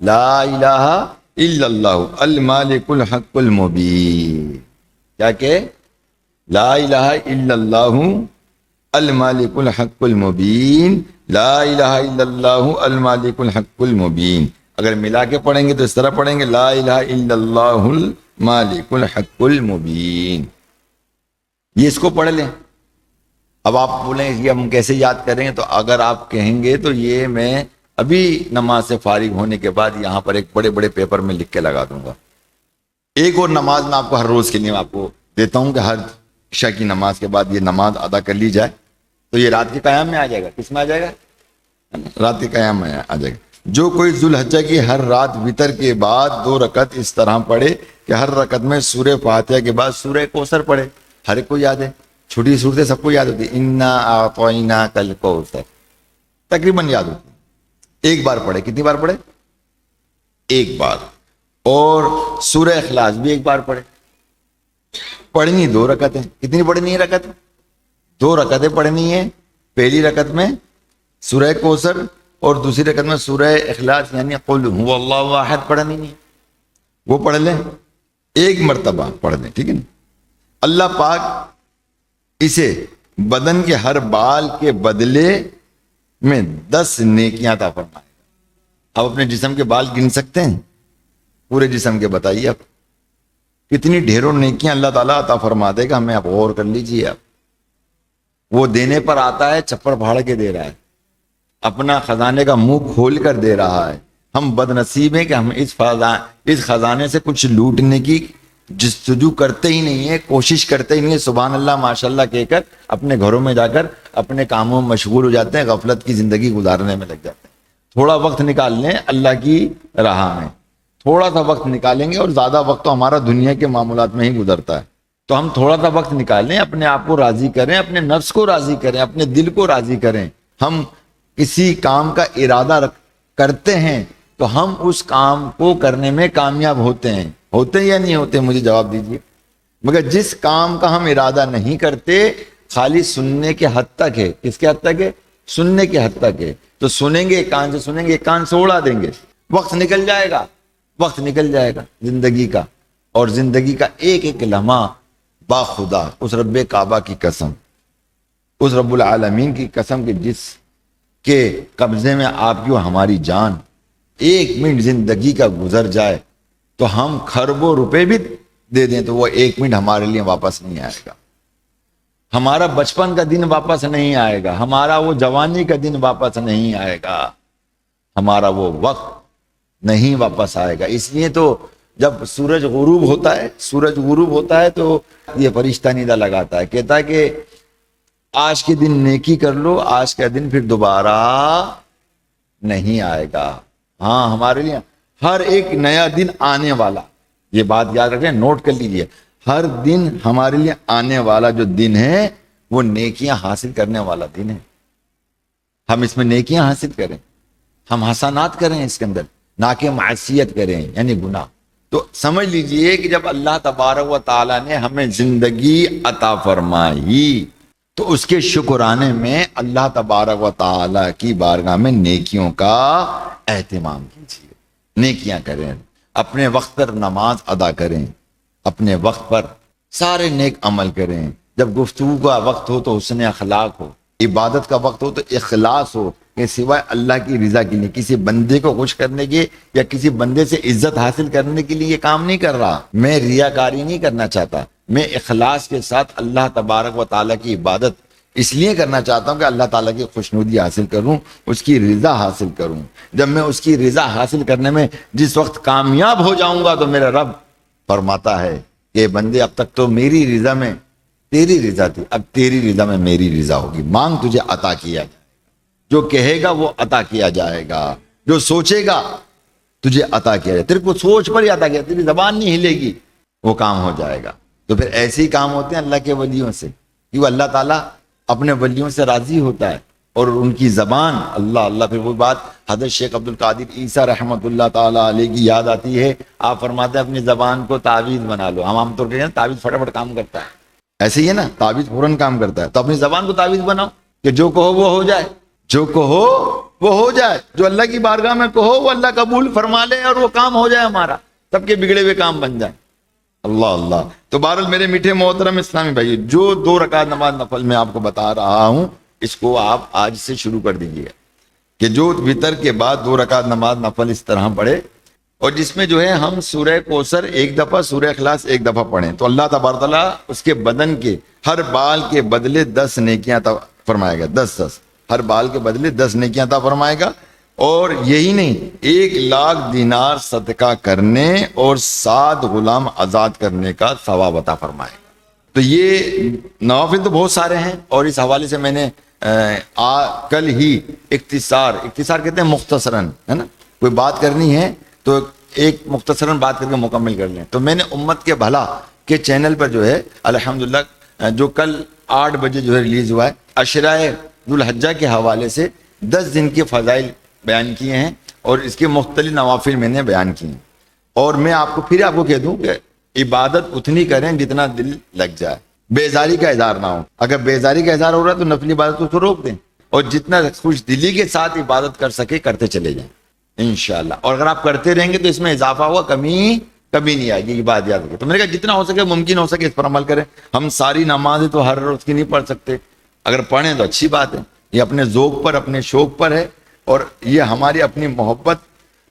لا الہ الا اللہ المالک الحق المبین. کیا کہ لا الہ الا اللہ المالک الحق المبین، لا الہ الا اللہ المالک الحق المبین. اگر ملا کے پڑھیں گے تو اس طرح پڑھیں گے لا الہ الا اللہ المالک الحق المبین. یہ اس کو پڑھ لیں. اب آپ بولیں یہ ہم کیسے یاد کریں؟ تو اگر آپ کہیں گے تو یہ میں ابھی نماز سے فارغ ہونے کے بعد یہاں پر ایک بڑے پیپر میں لکھ کے لگا دوں گا. ایک اور نماز میں آپ کو ہر روز کے لیے آپ کو دیتا ہوں کہ ہر عشاء کی نماز کے بعد یہ نماز ادا کر لی جائے تو یہ رات کے قیام میں آ جائے گا. کس میں آ جائے گا؟ رات کے قیام میں آ جائے گا. جو کوئی ذوالحجہ کی ہر رات وتر کے بعد 2 رکعت اس طرح پڑھے کہ ہر رکعت میں سورہ فاتحہ کے بعد سورہ کوثر پڑھے. ہر ایک کو یاد ہے، چھوٹی صورتیں سب کو یاد ہوتی ہے. انا اعطیناک الکوثر تقریباً یاد ہوتی ہے. ایک بار پڑھے. کتنی بار پڑھے؟ ایک بار. اور سورہ اخلاص بھی ایک بار پڑھے. پڑھنی 2 رکعتیں. کتنی پڑھنی ہے رکعت؟ 2 رکعتیں پڑھنی ہے. پہلی رکعت میں سورہ کوثر اور دوسری رکعت میں سورہ اخلاص یعنی قل هو اللہ احد پڑھنی ہے. وہ پڑھ لیں، ایک مرتبہ پڑھ لیں، ٹھیک ہے نا. اللہ پاک اسے بدن کے ہر بال کے بدلے میں 10 نیکیاں عطا فرمائے گا. آپ اپنے جسم کے بال گن سکتے ہیں؟ پورے جسم کے بتائیے آپ کتنی ڈھیروں نیکیاں اللہ تعالیٰ عطا فرما دے گا. ہمیں آپ غور کر لیجئے. آپ وہ دینے پر آتا ہے، چپڑ پھاڑ کے دے رہا ہے، اپنا خزانے کا منہ کھول کر دے رہا ہے. ہم بد نصیب ہیں کہ ہم اس خزانے سے کچھ لوٹنے کی جستجو کرتے ہی نہیں ہے، کوشش کرتے ہی نہیں ہے. سبحان اللہ ماشاءاللہ کہہ کر اپنے گھروں میں جا کر اپنے کاموں میں مشغول ہو جاتے ہیں، غفلت کی زندگی گزارنے میں لگ جاتے ہیں. تھوڑا وقت نکال لیں اللہ کی راہ میں، تھوڑا سا وقت نکالیں گے. اور زیادہ وقت تو ہمارا دنیا کے معاملات میں ہی گزرتا ہے. تو ہم تھوڑا سا وقت نکالیں، اپنے آپ کو راضی کریں، اپنے نفس کو راضی کریں، اپنے دل کو راضی کریں. ہم کسی کام کا ارادہ کرتے ہیں تو ہم اس کام کو کرنے میں کامیاب ہوتے ہیں یا نہیں ہوتے؟ مجھے جواب دیجیے. مگر جس کام کا ہم ارادہ نہیں کرتے، خالی سننے کے حد تک ہے. کس کے حد تک ہے؟ سننے کے حد تک ہے. تو سنیں گے، ایک کان سے سنیں گے، ایک کان سے اڑا دیں گے. وقت نکل جائے گا، وقت نکل جائے گا زندگی کا. اور زندگی کا ایک ایک لمحہ با خدا اس رب کعبہ کی قسم، اس رب العالمین کی قسم کہ جس کے قبضے میں آپ کی و ہماری جان، 1 منٹ زندگی کا گزر جائے تو ہم کھربوں روپے بھی دے دیں تو وہ 1 منٹ ہمارے لیے واپس نہیں آئے گا. ہمارا بچپن کا دن واپس نہیں آئے گا, ہمارا وہ جوانی کا دن واپس نہیں آئے گا, ہمارا وہ وقت نہیں واپس آئے گا. اس لیے تو جب سورج غروب ہوتا ہے تو یہ فرشتہ ندا لگاتا ہے, کہتا ہے کہ آج کے دن نیکی کر لو, آج کا دن پھر دوبارہ نہیں آئے گا. ہاں ہمارے لیے ہر ایک نیا دن آنے والا, یہ بات یاد رکھیں, نوٹ کر لیجئے, ہر دن ہمارے لیے آنے والا جو دن ہے وہ نیکیاں حاصل کرنے والا دن ہے. ہم اس میں نیکیاں حاصل کریں, ہم حسنات کریں اس کے اندر, نہ کہ معصیت کریں یعنی گناہ. تو سمجھ لیجئے کہ جب اللہ تبارک و تعالیٰ نے ہمیں زندگی عطا فرمائی تو اس کے شکرانے میں اللہ تبارک و تعالیٰ کی بارگاہ میں نیکیوں کا اہتمام کیجیے, نیکیاں کریں, اپنے وقت پر نماز ادا کریں, اپنے وقت پر سارے نیک عمل کریں. جب گفتگو کا وقت ہو تو حسن اخلاق ہو, عبادت کا وقت ہو تو اخلاص ہو, کہ سوائے اللہ کی رضا کے لیے, کسی بندے کو خوش کرنے کے یا کسی بندے سے عزت حاصل کرنے کے لیے یہ کام نہیں کر رہا. میں ریاکاری نہیں کرنا چاہتا, میں اخلاص کے ساتھ اللہ تبارک و تعالیٰ کی عبادت اس لیے کرنا چاہتا ہوں کہ اللہ تعالیٰ کی خوشنودی حاصل کروں, اس کی رضا حاصل کروں. جب میں اس کی رضا حاصل کرنے میں جس وقت کامیاب ہو جاؤں گا تو میرا رب فرماتا ہے کہ بندے اب تک تو میری رضا میں تیری رضا تھی, اب تیری رضا میں میری رضا ہوگی. مانگ تجھے عطا کیا جائے, جو کہے گا وہ عطا کیا جائے گا, جو سوچے گا تجھے عطا کیا جائے. تیرے کو سوچ پر ہی عطا کیا, تیری زبان نہیں ہلے گی, وہ کام ہو جائے گا. تو پھر ایسے ہی کام ہوتے ہیں اللہ کے ولیوں سے, کہ وہ اللہ تعالیٰ اپنے ولیوں سے راضی ہوتا ہے اور ان کی زبان اللہ اللہ. پھر وہ بات حضرت شیخ عبد القادر عیسیٰ رحمۃ اللہ تعالیٰ علیہ کی یاد آتی ہے. آپ فرماتے ہیں اپنی زبان کو تعویذ بنا لو. ہم عام طور پہ تعویذ فٹافٹ کام کرتا ہے, ایسے ہی ہے نا, تعویذ فوراً کام کرتا ہے. تو اپنی زبان کو تعویذ بناؤ کہ جو کہو وہ ہو جائے, جو کہو وہ ہو جائے, جو اللہ کی بارگاہ میں کہو وہ اللہ قبول فرما لے اور وہ کام ہو جائے, ہمارا سب کے بگڑے ہوئے کام بن جائیں. اللہ اللہ. تو بہرحال میرے میٹھے محترم اسلامی بھائی, جو 2 رکعت نماز نفل میں آپ کو بتا رہا ہوں اس کو آپ آج سے شروع کر دیجیے گا, کہ جو وتر کے بعد 2 رکعت نماز نفل اس طرح پڑھے, اور جس میں جو ہے ہم سورہ کوثر 1 دفعہ, سورہ اخلاص 1 دفعہ پڑھیں, تو اللہ تبارک تعالیٰ اس کے بدن کے ہر بال کے بدلے 10 نیکیاں عطا فرمائے گا. 10 ہر بال کے بدلے 10 نیکیاں عطا فرمائے گا. اور یہی نہیں, 1,00,000 دینار صدقہ کرنے اور 7 غلام آزاد کرنے کا ثواب عطا فرمائے. تو یہ نوافل تو بہت سارے ہیں, اور اس حوالے سے میں نے کل ہی اختصار کہتے ہیں مختصراً, ہے نا, کوئی بات کرنی ہے تو ایک مختصراً بات کر کے مکمل کر لیں. تو میں نے امت کے بھلا کے چینل پر جو ہے الحمدللہ جو کل 8 بجے جو ہے ریلیز ہوا ہے, عشرۂ ذوالحجہ کے حوالے سے 10 دن کے فضائل بیان کیے ہیں, اور اس کے مختلف نوافل میں نے بیان کیے ہیں. اور میں آپ کو کہہ دوں کہ عبادت اتنی کریں جتنا دل لگ جائے, بیزاری کا اظہار نہ ہو. اگر بیزاری کا اظہار ہو رہا ہے تو نفلی عبادت کو روک دیں, اور جتنا خوش دلی کے ساتھ عبادت کر سکے کرتے چلے جائیں انشاءاللہ. اور اگر آپ کرتے رہیں گے تو اس میں اضافہ ہوا, کمی کبھی نہیں آئے گی. یہ بات یاد رکھیں. تو میں نے کہا جتنا ہو سکے, ممکن ہو سکے اس پر عمل کریں. ہم ساری نمازیں تو ہر روز کی نہیں پڑھ سکتے, اگر پڑھیں تو اچھی بات ہے. یہ اپنے ذوق پر, اپنے شوق پر ہے, اور یہ ہماری اپنی محبت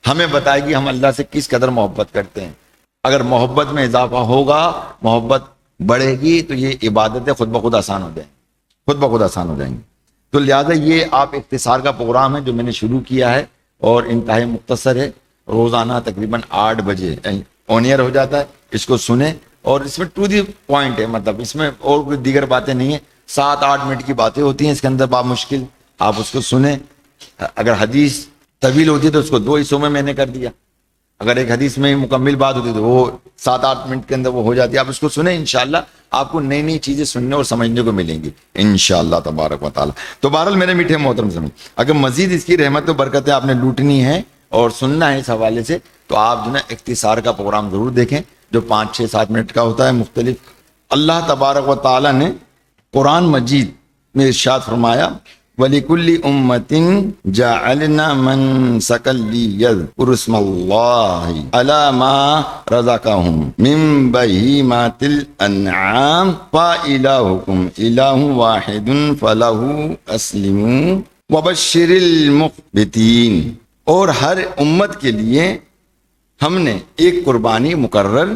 ہمیں بتائے گی ہم اللہ سے کس قدر محبت کرتے ہیں. اگر محبت میں اضافہ ہوگا, محبت بڑھے گی, تو یہ عبادتیں خود بخود آسان ہو جائیں گی. تو لہٰذا یہ آپ اختصار کا پروگرام ہے جو میں نے شروع کیا ہے, اور انتہائی مختصر ہے. روزانہ تقریباً 8 بجے آن ایئر ہو جاتا ہے, اس کو سنیں. اور اس میں ٹو دی پوائنٹ ہے, مطلب اس میں اور کوئی دیگر باتیں نہیں ہیں, 7-8 منٹ کی باتیں ہوتی ہیں اس کے اندر, بامشکل آپ اس کو سنیں. اگر حدیث طویل ہوتی ہے تو اس کو 2 حصوں میں نے کر دیا. اگر ایک حدیث میں مکمل بات ہوتی ہے تو وہ 7-8 منٹ کے اندر وہ ہو جاتی ہے. آپ اس کو سنیں, انشاءاللہ آپ کو نئی نئی چیزیں سننے اور سمجھنے کو ملیں گی انشاءاللہ تبارک و تعالی. تو بہرحال میرے میٹھے محترم سمجھ, اگر مزید اس کی رحمت و برکتیں آپ نے لوٹنی ہے اور سننا ہے اس حوالے سے, تو آپ جو نا اختصار کا پروگرام ضرور دیکھیں جو 5-6-7 منٹ کا ہوتا ہے مختلف. اللہ تبارک و تعالی نے قرآن مجید میں ارشاد فرمایا, وَلِكُلِّ أُمَّةٍ جَعَلْنَا مَنْسَكًا لِيَذْكُرُوا اسْمَ اللَّهِ عَلَى مَا رَزَقَهُم مِّن بَهِيمَةِ الْأَنْعَامِ فَإِلَٰهُكُمْ إِلَٰهٌ وَاحِدٌ فَلَهُ أَسْلِمُوا وَبَشِّرِ الْمُخْبِتِينَ. اور ہر امت کے لیے ہم نے ایک قربانی مقرر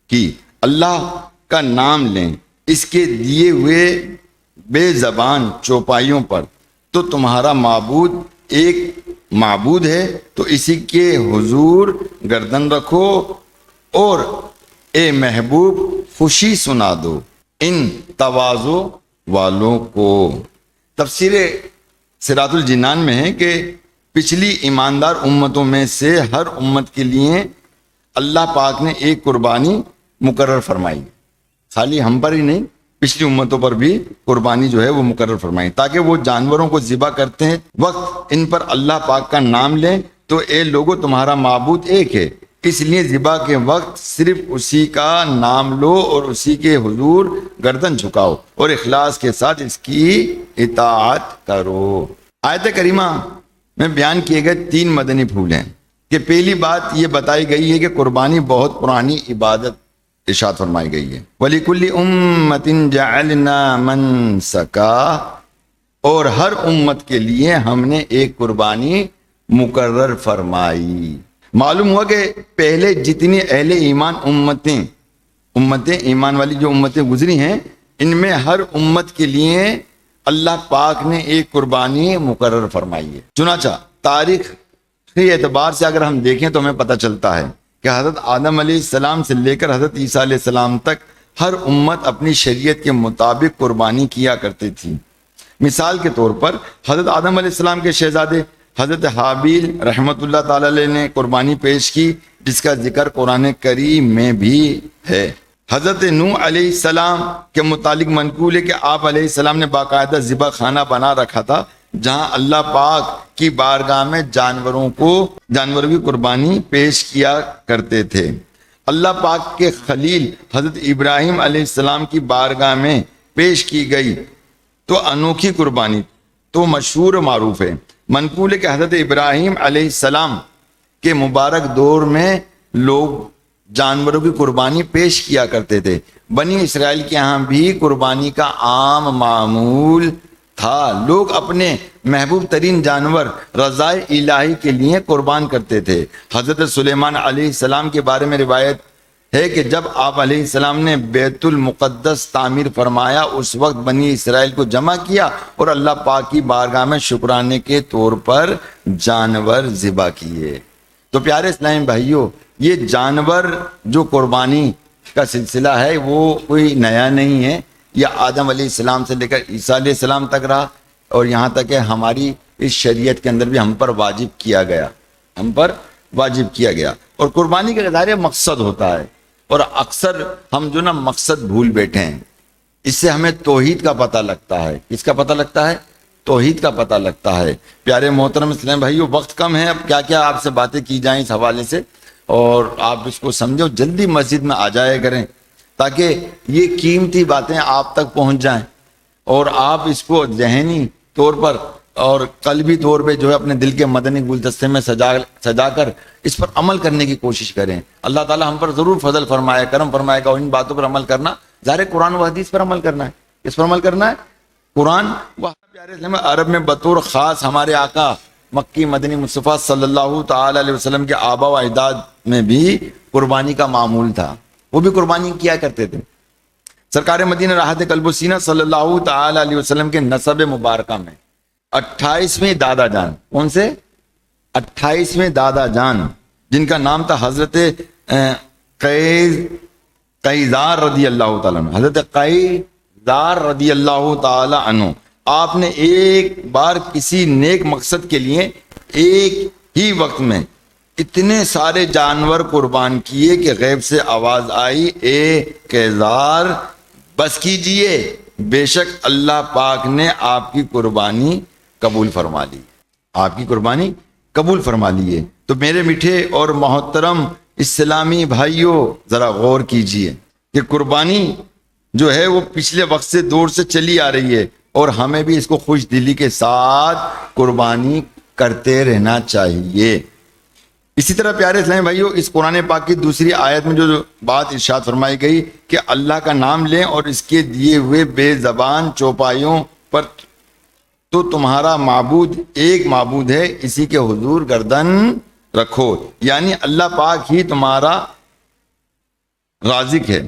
کی. اللہ کا نام لیں اس کے دیے ہوئے بے زبان چوپائیوں پر، تو تمہارا معبود ایک معبود ہے، تو اسی کے حضور گردن رکھو، اور اے محبوب خوشی سنا دو ان تواضع والوں کو۔ تفسیر صراط الجنان میں ہے کہ پچھلی ایماندار امتوں میں سے ہر امت کے لیے اللہ پاک نے ایک قربانی مقرر فرمائی، خالی ہم پر ہی نہیں، پچھلی امتوں پر بھی قربانی جو ہے وہ مقرر فرمائی، تاکہ وہ جانوروں کو ذبح کرتے ہیں وقت ان پر اللہ پاک کا نام لیں، تو اے لوگو تمہارا معبود ایک ہے، اس لیے ذبح کے وقت صرف اسی کا نام لو اور اسی کے حضور گردن جھکاؤ اور اخلاص کے ساتھ اس کی اطاعت کرو۔ آیت کریمہ میں بیان کیے گئے 3 مدنی پھول ہیں کہ پہلی بات یہ بتائی گئی ہے کہ قربانی بہت پرانی عبادت ارشاد فرمائی گئی ہے، وَلِكُلِّ أُمَّةٍ جَعَلْنَا مَنْسَكًا، اور ہر امت کے لیے ہم نے ایک قربانی مقرر فرمائی۔ معلوم ہوا کہ پہلے جتنی اہل ایمان امتیں ایمان والی جو امتیں گزری ہیں، ان میں ہر امت کے لیے اللہ پاک نے ایک قربانی مقرر فرمائی ہے۔ چنانچہ تاریخ کے اعتبار سے اگر ہم دیکھیں تو ہمیں پتہ چلتا ہے کہ حضرت آدم علیہ السلام سے لے کر حضرت عیسیٰ علیہ السلام تک ہر امت اپنی شریعت کے مطابق قربانی کیا کرتی تھی۔ مثال کے طور پر حضرت آدم علیہ السلام کے شہزادے حضرت حابیل رحمۃ اللہ تعالی علیہ نے قربانی پیش کی، جس کا ذکر قرآن کریم میں بھی ہے۔ حضرت نوح علیہ السلام کے متعلق منقول ہے کہ آپ علیہ السلام نے باقاعدہ ذبح خانہ بنا رکھا تھا، جہاں اللہ پاک کی بارگاہ میں جانوروں کی قربانی پیش کیا کرتے تھے۔ اللہ پاک کے خلیل حضرت ابراہیم علیہ السلام کی بارگاہ میں پیش کی گئی تو انوکھی قربانی تو مشہور و معروف ہے۔ منقول ہے کہ حضرت ابراہیم علیہ السلام کے مبارک دور میں لوگ جانوروں کی قربانی پیش کیا کرتے تھے۔ بنی اسرائیل کے یہاں بھی قربانی کا عام معمول تھا، لوگ اپنے محبوب ترین جانور رضائے الہی کے لیے قربان کرتے تھے۔ حضرت سلیمان علیہ السلام کے بارے میں روایت ہے کہ جب آپ علیہ السلام نے بیت المقدس تعمیر فرمایا، اس وقت بنی اسرائیل کو جمع کیا اور اللہ پاک کی بارگاہ میں شکرانے کے طور پر جانور ذبح کیے۔ تو پیارے اسلامی بھائیوں، یہ جانور جو قربانی کا سلسلہ ہے وہ کوئی نیا نہیں ہے، یہ آدم علیہ السلام سے لے کر عیسیٰ علیہ السلام تک رہا، اور یہاں تک کہ ہماری اس شریعت کے اندر بھی ہم پر واجب کیا گیا۔ اور قربانی کا ظاہر مقصد ہوتا ہے، اور اکثر ہم جو مقصد بھول بیٹھے ہیں۔ اس سے ہمیں توحید کا پتہ لگتا ہے۔ کس کا پتہ لگتا ہے؟ توحید کا پتہ لگتا ہے۔ پیارے محترم اسلام بھائیو، وقت کم ہے، اب کیا آپ سے باتیں کی جائیں اس حوالے سے، اور آپ اس کو سمجھو، جلدی مسجد میں آ جائے کریں تاکہ یہ قیمتی باتیں آپ تک پہنچ جائیں، اور آپ اس کو ذہنی طور پر اور قلبی طور پہ جو ہے اپنے دل کے مدنی گلدستے میں سجا کر اس پر عمل کرنے کی کوشش کریں۔ اللہ تعالی ہم پر ضرور فضل فرمائے، کرم فرمائے گا، اور ان باتوں پر عمل کرنا ظاہر قرآن و حدیث پر عمل کرنا ہے۔ کس پر عمل کرنا ہے؟ قرآن و پیارے اسلام عرب میں بطور خاص ہمارے آقا مکی مدنی مصطفیٰ صلی اللہ تعالی علیہ وسلم کے آبا و اجداد میں بھی قربانی کا معمول تھا، وہ بھی قربانی کیا کرتے تھے۔ سرکار مدینہ راحت قلب و سینہ صلی اللہ تعالی علیہ وسلم کے نسب مبارکہ میں 28ویں دادا جان، کون سے 28ویں دادا جان، جن کا نام تھا حضرت قیزار رضی اللہ تعالیٰ عنہ، حضرت قیزار رضی اللہ تعالیٰ عنہ، آپ نے ایک بار کسی نیک مقصد کے لیے ایک ہی وقت میں اتنے سارے جانور قربان کیے کہ غیب سے آواز آئی، اے قیزار بس کیجئے، بے شک اللہ پاک نے آپ کی قربانی قبول فرما لی، آپ کی قربانی قبول فرما لیے۔ تو میرے میٹھے اور محترم اسلامی بھائیوں، ذرا غور کیجئے کہ قربانی جو ہے وہ پچھلے وقت سے دور سے چلی آ رہی ہے، اور ہمیں بھی اس کو خوش دلی کے ساتھ قربانی کرتے رہنا چاہیے۔ اسی طرح پیارے اسلامی بھائیوں، اس قرآن پاک کی دوسری آیت میں جو بات ارشاد فرمائی گئی کہ اللہ کا نام لیں اور اس کے دیے ہوئے بے زبان چوپائیوں پر، تو تمہارا معبود ایک معبود ہے، اسی کے حضور گردن رکھو، یعنی اللہ پاک ہی تمہارا رازق ہے،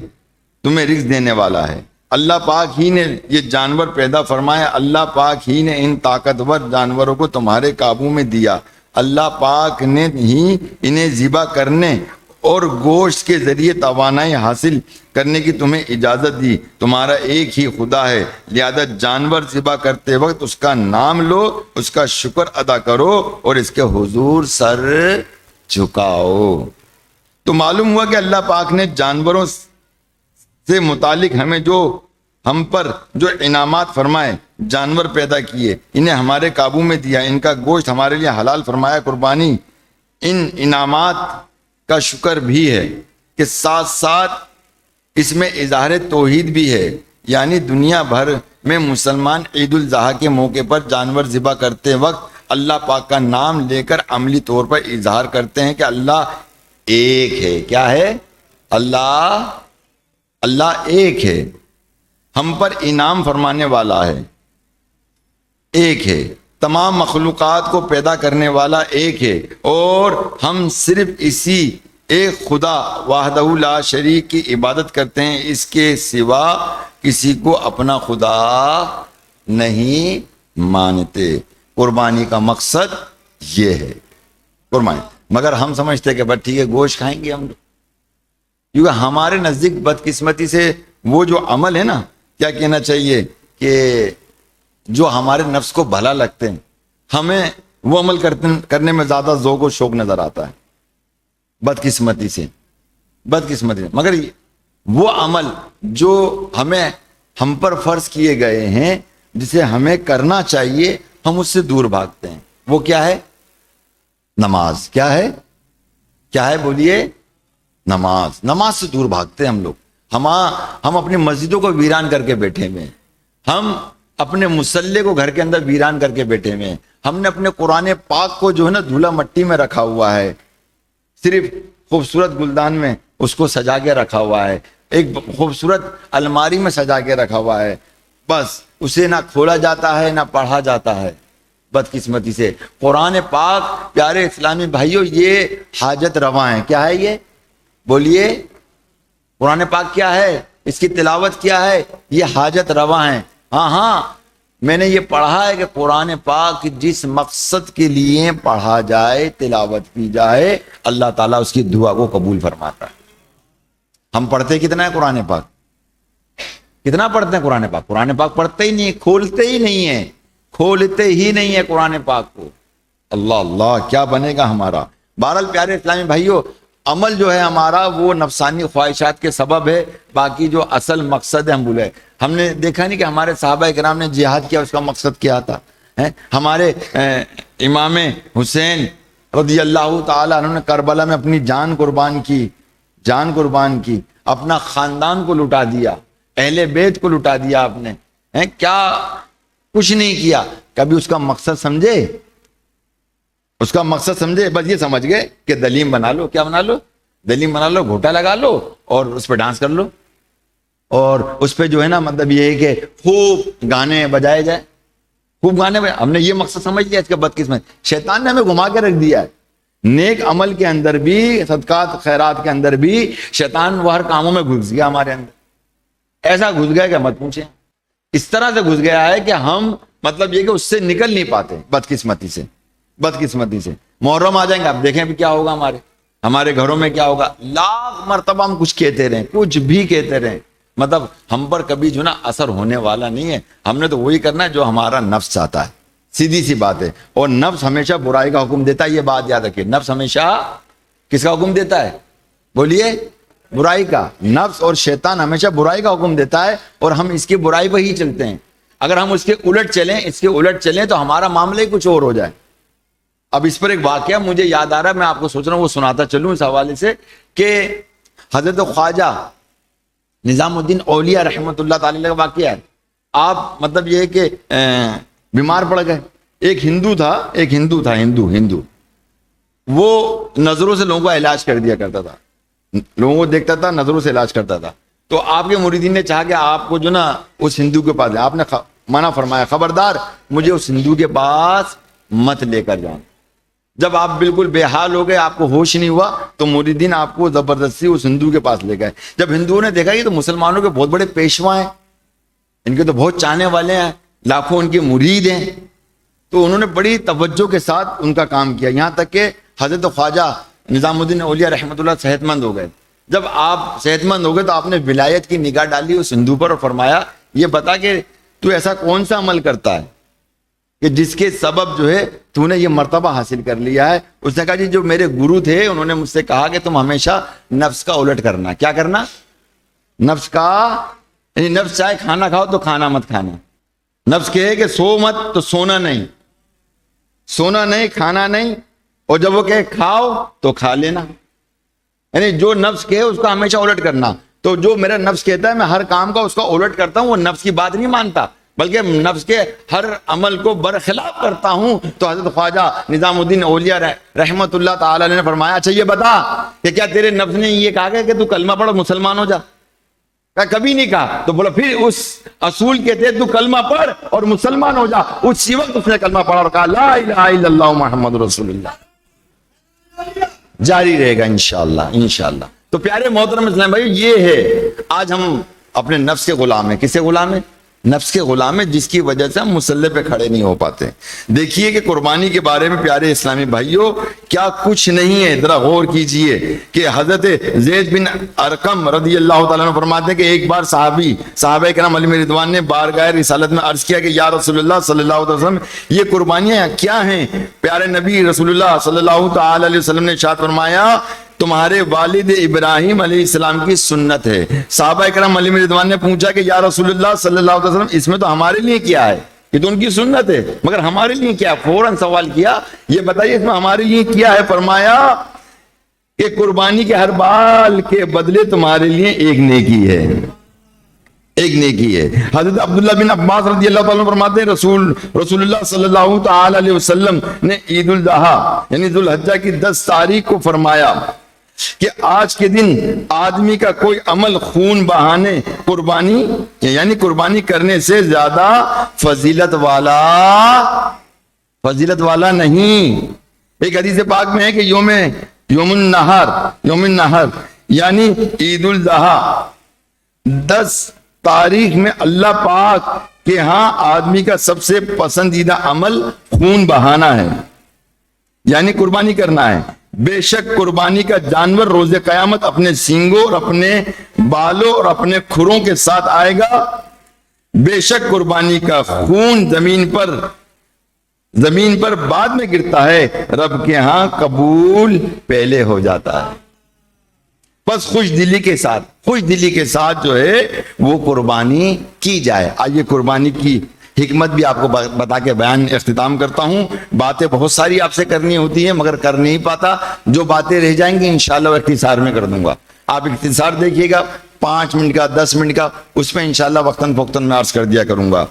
تمہیں رزق دینے والا ہے۔ اللہ پاک ہی نے یہ جانور پیدا فرمایا، اللہ پاک ہی نے ان طاقتور جانوروں کو تمہارے قابو میں دیا، اللہ پاک نے ہی انہیں ذبح کرنے اور گوشت کے ذریعے توانائی حاصل کرنے کی تمہیں اجازت دی۔ تمہارا ایک ہی خدا ہے، لہذا جانور ذبح کرتے وقت اس کا نام لو، اس کا شکر ادا کرو اور اس کے حضور سر جھکاؤ۔ تو معلوم ہوا کہ اللہ پاک نے جانوروں سے متعلق ہم پر جو انعامات فرمائے، جانور پیدا کیے، انہیں ہمارے قابو میں دیا، ان کا گوشت ہمارے لیے حلال فرمایا، قربانی ان انعامات کا شکر بھی ہے کہ ساتھ ساتھ اس میں اظہار توحید بھی ہے، یعنی دنیا بھر میں مسلمان عید الاضحیٰ کے موقع پر جانور ذبح کرتے وقت اللہ پاک کا نام لے کر عملی طور پر اظہار کرتے ہیں کہ اللہ ایک ہے۔ کیا ہے؟ اللہ ایک ہے، ہم پر انعام فرمانے والا ہے، ایک ہے، تمام مخلوقات کو پیدا کرنے والا ایک ہے، اور ہم صرف اسی ایک خدا وحدہ لا شریک کی عبادت کرتے ہیں، اس کے سوا کسی کو اپنا خدا نہیں مانتے۔ قربانی کا مقصد یہ ہے، قربانی۔ مگر ہم سمجھتے کہ بس ٹھیک ہے گوشت کھائیں گے ہم لوگ، کیونکہ ہمارے نزدیک بدقسمتی سے وہ جو عمل ہے نا، کیا کہنا چاہیے کہ جو ہمارے نفس کو بھلا لگتے ہیں، ہمیں وہ عمل کرنے میں زیادہ ذوق و شوق نظر آتا ہے، بدقسمتی سے۔ مگر وہ عمل جو ہم پر فرض کیے گئے ہیں، جسے ہمیں کرنا چاہیے، ہم اس سے دور بھاگتے ہیں۔ وہ کیا ہے؟ نماز۔ کیا ہے بولیے؟ نماز سے دور بھاگتے ہیں ہم لوگ۔ ہم اپنی مسجدوں کو ویران کر کے بیٹھے ہوئے ہیں، ہم اپنے مصلی کو گھر کے اندر ویران کر کے بیٹھے ہوئے ہیں، ہم نے اپنے قرآن پاک کو جو ہے نا دھولا مٹی میں رکھا ہوا ہے، صرف خوبصورت گلدان میں اس کو سجا کے رکھا ہوا ہے، ایک خوبصورت الماری میں سجا کے رکھا ہوا ہے، بس اسے نہ کھولا جاتا ہے نہ پڑھا جاتا ہے۔ بدقسمتی سے قرآن پاک، پیارے اسلامی بھائیوں، یہ حاجت رواں ہے۔ کیا ہے یہ؟ بولیے، قرآن پاک کیا ہے؟ اس کی تلاوت کیا ہے؟ یہ حاجت رواں ہے۔ ہاں میں نے یہ پڑھا ہے کہ قرآن پاک جس مقصد کے لیے پڑھا جائے، تلاوت کی جائے، اللہ تعالیٰ اس کی دعا کو قبول فرماتا ہے۔ ہم پڑھتے کتنا ہے قرآن پاک؟ کتنا پڑھتے ہیں قرآن پاک؟ قرآن پاک پڑھتے ہی نہیں، کھولتے ہی نہیں ہے قرآن پاک کو۔ اللہ کیا بنے گا ہمارا؟ بہرحال پیارے اسلامی بھائیوں، عمل جو ہے ہمارا وہ نفسانی خواہشات کے سبب ہے، باقی جو اصل مقصد ہے ہم بھولے۔ ہم نے دیکھا نہیں کہ ہمارے صحابہ کرام نے جہاد کیا، اس کا مقصد کیا تھا؟ ہمارے امام حسین رضی اللہ تعالیٰ عنہ نے کربلا میں اپنی جان قربان کی، اپنا خاندان کو لٹا دیا، اہل بیت کو لٹا دیا آپ نے، کیا کچھ نہیں کیا۔ کبھی اس کا مقصد سمجھے؟ اس کا مقصد سمجھے؟ بس یہ سمجھ گئے کہ دلیم بنا لو۔ کیا بنا لو؟ دلیم بنا لو، گھوٹا لگا لو اور اس پہ ڈانس کر لو، اور اس پہ جو ہے نا مطلب یہ ہے کہ خوب گانے بجائے جائے، ہم نے یہ مقصد سمجھ لیا۔ اس کا بدقسمت شیطان نے ہمیں گھما کے رکھ دیا ہے۔ نیک عمل کے اندر بھی، صدقات خیرات کے اندر بھی شیطان وہ ہر کاموں میں گھس گیا ہمارے اندر، ایسا گھس گیا کہ مت پوچھیں، اس طرح سے گھس گیا ہے کہ ہم مطلب یہ کہ اس سے نکل نہیں پاتے۔ بدقسمتی سے محرم آ جائیں گے، اب دیکھیں بھی کیا ہوگا، ہمارے گھروں میں کیا ہوگا۔ لاکھ مرتبہ ہم کچھ کہتے رہیں، کچھ بھی کہتے رہیں، مطلب ہم پر کبھی جو نا اثر ہونے والا نہیں ہے۔ ہم نے تو وہی کرنا ہے جو ہمارا نفس چاہتا ہے، سیدھی سی بات ہے۔ اور نفس ہمیشہ برائی کا حکم دیتا ہے، یہ بات یاد رکھیے۔ نفس ہمیشہ کس کا حکم دیتا ہے؟ بولیے، برائی کا۔ نفس اور شیطان ہمیشہ برائی کا حکم دیتا ہے، اور ہم اس کی برائی پہ ہی چلتے ہیں۔ اگر ہم اس کے الٹ چلیں تو ہمارا معاملہ ہی کچھ اور ہو جائے۔ اب اس پر ایک واقعہ مجھے یاد آ رہا ہے، میں آپ کو سوچ رہا ہوں وہ سناتا چلوں اس حوالے سے، کہ حضرت خواجہ نظام الدین اولیاء رحمۃ اللہ تعالی کا واقعہ ہے۔ آپ مطلب یہ ہے کہ بیمار پڑ گئے۔ ایک ہندو تھا، وہ نظروں سے لوگوں کا علاج کر دیا کرتا تھا، لوگوں کو دیکھتا تھا، نظروں سے علاج کرتا تھا۔ تو آپ کے مریدین نے چاہا کہ آپ کو جو نا اس ہندو کے پاس، آپ نے منع فرمایا، خبردار مجھے اس ہندو کے پاس مت لے کر جانا، جب آپ بالکل بے حال ہو گئے, آپ کو ہوش نہیں ہوا, تو مریدین آپ کو زبردستی اس ہندو کے پاس لے گئے. جب ہندوؤں نے دیکھا یہ تو مسلمانوں کے بہت بڑے پیشوا ہیں, ان کے تو بہت چاہنے والے ہیں, لاکھوں ان کے مرید ہیں, تو انہوں نے بڑی توجہ کے ساتھ ان کا کام کیا, یہاں تک کہ حضرت خواجہ نظام الدین اولیاء رحمۃ اللہ صحت مند ہو گئے. جب آپ صحت مند ہو گئے تو آپ نے ولایت کی نگاہ ڈالی اس ہندو پر اور فرمایا یہ بتا کہ تو ایسا کون سا عمل کرتا ہے کہ جس کے سبب جو ہے تو نے یہ مرتبہ حاصل کر لیا ہے. اس نے کہا جی جو میرے گرو تھے انہوں نے مجھ سے کہا کہ تم ہمیشہ نفس کا الٹ کرنا. کیا کرنا؟ نفس کا, یعنی نفس چاہے کھانا کھاؤ تو کھانا مت کھانا, نفس کہے کہ سو مت تو سونا نہیں, سونا نہیں, کھانا نہیں, اور جب وہ کہے کھاؤ تو کھا لینا. یعنی جو نفس کہے اس کا ہمیشہ الٹ کرنا. تو جو میرا نفس کہتا ہے میں ہر کام کا اس کا الٹ کرتا ہوں, وہ نفس کی بات نہیں مانتا بلکہ نفس کے ہر عمل کو برخلاف کرتا ہوں. تو حضرت خواجہ نظام الدین اولیاء رحمت اللہ تعالی نے فرمایا اچھا یہ بتا کہ کیا تیرے نفس نے یہ کہا کہ تو کلمہ پڑھ مسلمان ہو جا؟ کبھی نہیں کہا. تو بولا پھر اس اصول کے تحت تو کلمہ پڑھ اور مسلمان ہو جا. اسی وقت اس نے کلمہ پڑھا اور کہا لا الہ الا اللہ محمد رسول اللہ. جاری رہے گا انشاءاللہ انشاءاللہ. تو پیارے محترم اسلام بھائی, یہ ہے آج ہم اپنے نفس کے غلام ہیں. کس کے غلام ہیں؟ نفس کے غلام ہیں, جس کی وجہ سے ہم مسلح پہ کھڑے نہیں ہو پاتے. دیکھیے کہ قربانی کے بارے میں پیارے اسلامی بھائیوں کیا کچھ نہیں ہے. ذرا غور کیجئے کہ حضرت زید بن ارقم رضی اللہ تعالیٰ عنہ فرماتے ہیں کہ ایک بار صحابہ کرام علیہ رضوان نے بارگاہ رسالت میں عرض کیا کہ یا رسول اللہ صلی اللہ علیہ وسلم یہ قربانیاں کیا ہیں؟ پیارے نبی رسول اللہ صلی اللہ تعالی علیہ وسلم نے ارشاد فرمایا تمہارے والد ابراہیم علیہ السلام کی سنت ہے. صحابہ کرام علیہ رضوان نے پوچھا کہ یا رسول اللہ صلی اللہ علیہ وسلم اس میں تو ہمارے لیے کیا ہے؟ یہ تو ان کی سنت ہے مگر ہمارے لیے کیا؟ فوراً سوال کیا یہ بتائیے اس میں ہمارے لیے کیا ہے؟ فرمایا کہ قربانی کے ہر بال کے بدلے تمہارے لیے ایک نیکی ہے, ایک نیکی ہے. حضرت عبداللہ بن عباس رضی اللہ تعالیٰ فرماتے ہیں رسول اللہ صلی اللہ تعالی علیہ وسلم نے عید الاضحیٰ یعنی ذو الحجہ کی 10 تاریخ کو فرمایا کہ آج کے دن آدمی کا کوئی عمل خون بہانے قربانی یعنی قربانی کرنے سے زیادہ فضیلت والا نہیں. ایک حدیث پاک میں ہے کہ یوم النحر یعنی عید الاضحیٰ 10 تاریخ میں اللہ پاک کے ہاں آدمی کا سب سے پسندیدہ عمل خون بہانا ہے یعنی قربانی کرنا ہے. بے شک قربانی کا جانور روز قیامت اپنے سینگوں اور اپنے بالوں اور اپنے کھروں کے ساتھ آئے گا. بے شک قربانی کا خون زمین پر بعد میں گرتا ہے, رب کے ہاں قبول پہلے ہو جاتا ہے. بس خوش دلی کے ساتھ جو ہے وہ قربانی کی جائے. آئیے قربانی کی حکمت بھی آپ کو بتا کے بیان اختتام کرتا ہوں. باتیں بہت ساری آپ سے کرنی ہوتی ہیں مگر کر نہیں پاتا. جو باتیں رہ جائیں گی انشاءاللہ وہ اختصار میں کر دوں گا. آپ اختصار دیکھیے گا 5 منٹ کا 10 منٹ کا, اس میں انشاءاللہ وقتاً فوقتاً میں عرض کر دیا کروں گا.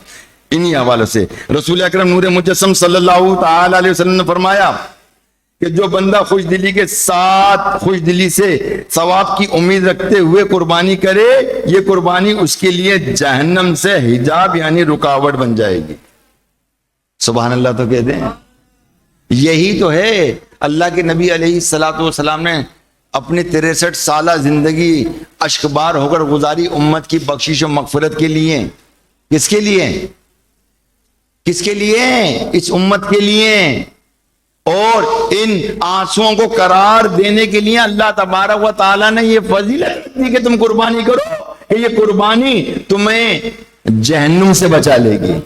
انہی حوالے سے رسول اکرم نور مجسم صلی اللہ تعالی علیہ وسلم نے فرمایا کہ جو بندہ خوش دلی سے ثواب کی امید رکھتے ہوئے قربانی کرے یہ قربانی اس کے لیے جہنم سے حجاب یعنی رکاوٹ بن جائے گی. سبحان اللہ تو کہتے ہیں. یہی تو ہے اللہ کے نبی علیہ الصلوۃ والسلام نے اپنی 63 سالہ زندگی اشکبار ہو کر گزاری امت کی بخشش و مغفرت کے لیے. کس کے لیے؟ اس امت کے لیے. اور ان آنسوؤں کو قرار دینے کے لیے اللہ تبارک و تعالیٰ نے یہ فضیلت دی کہ تم قربانی کرو کہ یہ قربانی تمہیں جہنم سے بچا لے گی.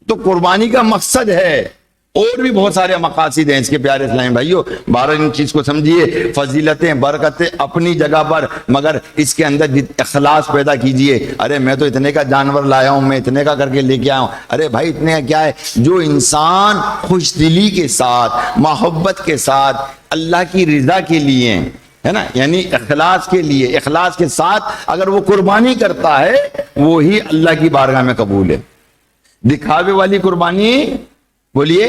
تو قربانی کا مقصد ہے, اور بھی بہت سارے مقاصد ہیں اس کے پیارے اسلامی بھائیوں. بارہ ان چیز کو سمجھیے, فضیلتیں برکتیں اپنی جگہ پر, مگر اس کے اندر اخلاص پیدا کیجئے. ارے میں تو اتنے کا جانور لایا ہوں, میں اتنے کا کر کے لے کے آیا ہوں. ارے بھائی اتنے کا کیا ہے؟ جو انسان خوش دلی کے ساتھ محبت کے ساتھ اللہ کی رضا کے لیے ہے نا, یعنی اخلاص کے لیے اخلاص کے ساتھ اگر وہ قربانی کرتا ہے وہی اللہ کی بارگاہ میں قبول ہے. دکھاوے والی قربانی بولیے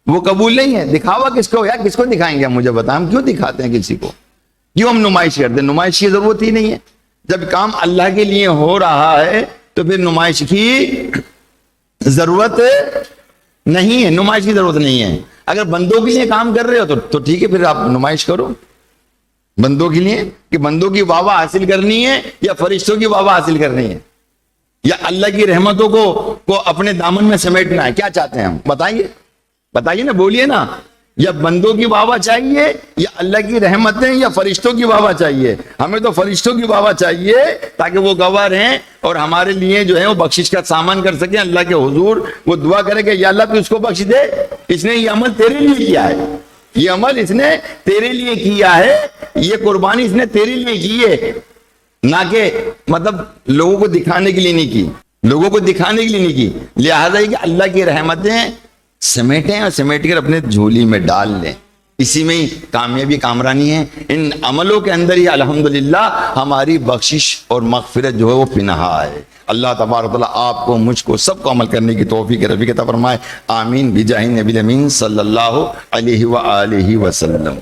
وہ قبول نہیں ہے. دکھاوا کس کو کس کو دکھائیں گے ہم؟ مجھے بتائیں ہم کیوں دکھاتے ہیں کسی کو؟ کیوں ہم نمائش کرتے ہیں؟ نمائش کی ضرورت ہی نہیں ہے. جب کام اللہ کے لیے ہو رہا ہے تو پھر نمائش کی ضرورت نہیں ہے. نمائش کی ضرورت نہیں ہے. اگر بندوں کے لیے کام کر رہے ہو تو ٹھیک ہے، پھر آپ نمائش کرو بندوں کے لیے، کہ بندوں کی واہ واہ حاصل کرنی ہے یا فرشتوں کی واہ واہ حاصل کرنی ہے، یا اللہ کی رحمتوں کو اپنے دامن میں سمیٹنا ہے، کیا چاہتے ہیں ہم؟ بتائیے نا، بولیے نا، یا بندوں کی واہ واہ چاہیے یا اللہ کی رحمتیں یا فرشتوں کی واہ واہ چاہیے؟ ہمیں تو فرشتوں کی واہ واہ چاہیے تاکہ وہ گواہ رہیں اور ہمارے لیے جو ہے وہ بخشش کا سامان کر سکیں اللہ کے حضور، وہ دعا کرے کہ یا اللہ تو اس کو بخش دے، اس نے یہ عمل تیرے لیے کیا ہے، یہ عمل اس نے تیرے لیے کیا ہے، یہ قربانی اس نے تیرے لیے کی ہے، نہ کہ مطلب لوگوں کو دکھانے کے لیے نہیں کی، لوگوں کو دکھانے کے لیے نہیں کی۔ لہذا یہ کہ اللہ کی رحمتیں سمیٹیں اور سمیٹ کر اپنے جھولی میں ڈال لیں، اسی میں ہی کامیابی کامرانی ہے۔ ان عملوں کے اندر ہی الحمدللہ ہماری بخشش اور مغفرت جو ہے وہ پنہا ہے۔ اللہ تبارک و تعالیٰ آپ کو، مجھ کو، سب کو عمل کرنے کی توفیق رفیق عطا فرمائے، آمین بجاہ نبی الامین صلی اللہ علیہ وآلہ وسلم۔